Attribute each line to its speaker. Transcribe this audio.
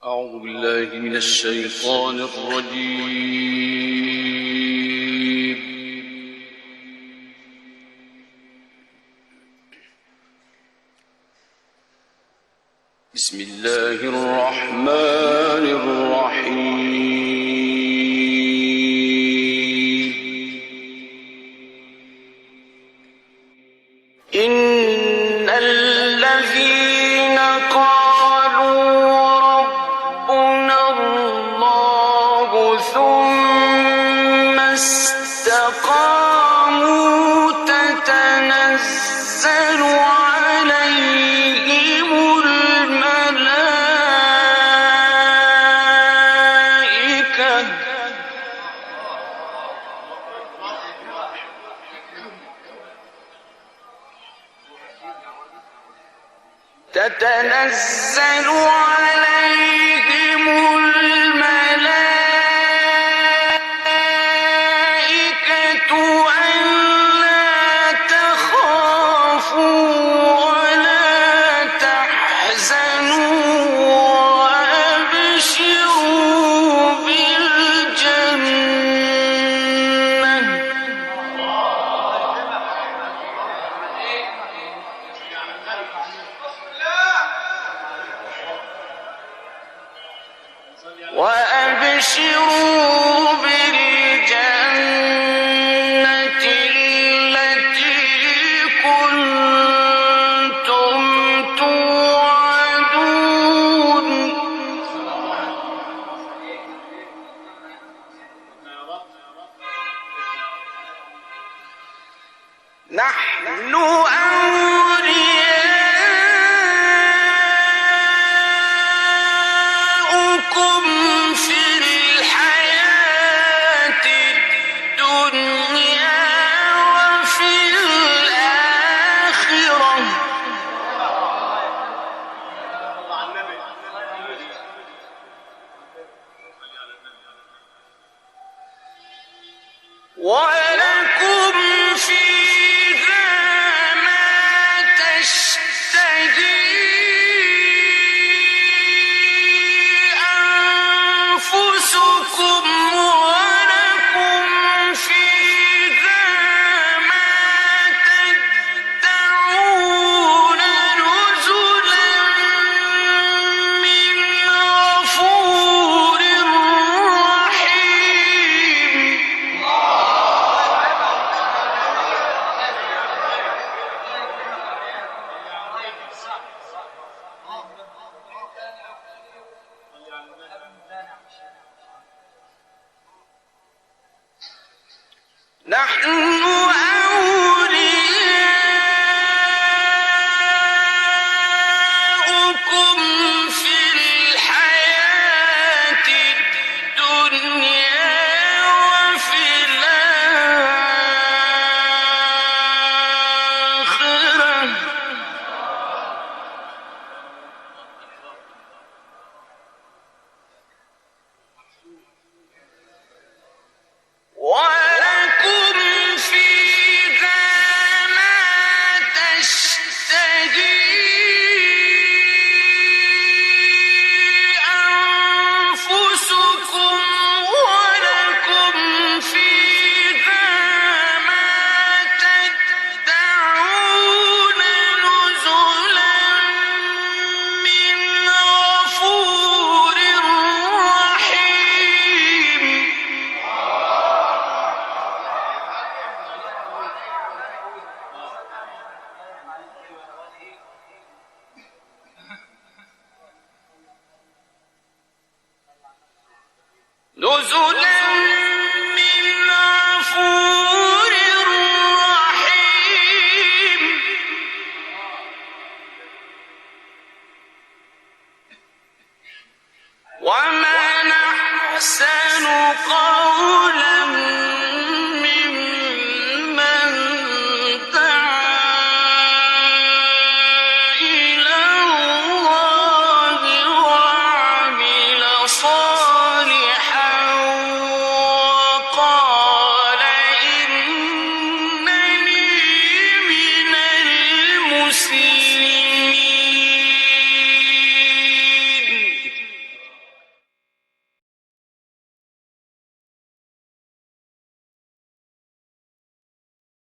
Speaker 1: أعوذ بالله من الشيطان الرجيم. بسم الله الرحمن الرحيم. إن الذين قالوا ربنا الله ثم استقاموا تتنزل عليهم الملائكة ألا تخافوا ولا تحزنوا وأبشروا بالجنة التي كنتم توعدون. نحن أولياؤكم في الحياة الدنيا وفي الآخرة ولكم فيها ما تشتهي أنفسكم ولكم فيها ما تدعون نزلا من غفور رحيم. نحن أولياؤكم في الحياة الدنيا وفي الآخرة ولكم فيها ما تشتهي